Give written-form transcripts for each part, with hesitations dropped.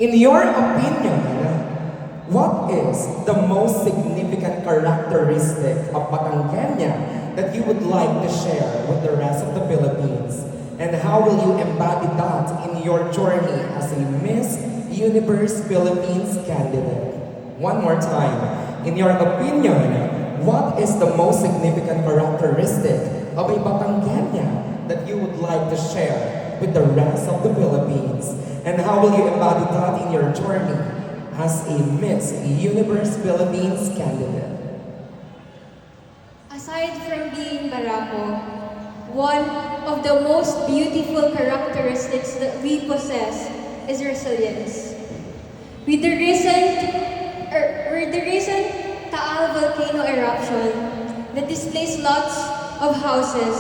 In your opinion, what is the most significant characteristic of Batangueña that you would like to share with the rest of the Philippines? And how will you embody that in your journey as a Miss Universe Philippines candidate? One more time. In your opinion, what is the most significant characteristic of a Batangueña that you would like to share with the rest of the Philippines? And how will you embody that in your journey as a Miss Universe Philippines candidate? Aside from being Barako, one of the most beautiful characteristics that we possess is resilience. With the recent Taal volcano eruption that displaced lots of houses,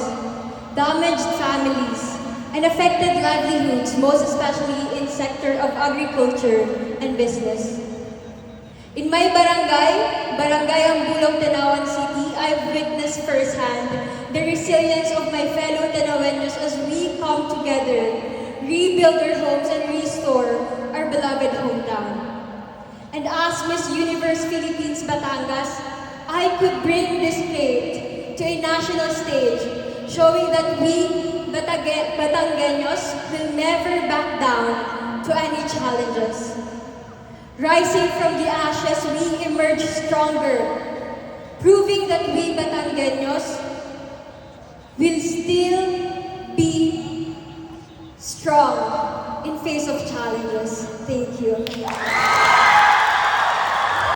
damaged families, and affected livelihoods, most especially in sector of agriculture and business. In my barangay, Barangay Ambulong, Tanawan City, I've witnessed firsthand the resilience of my fellow Tanaweños as we come together, rebuild our homes and restore our beloved hometown. And as Miss Universe Philippines Batangas, I could bring this plate to a national stage, showing that we Batangueños will never back down to any challenges. Rising from the ashes, we emerge stronger, proving that we Batangueños will still be strong in face of challenges. Thank you.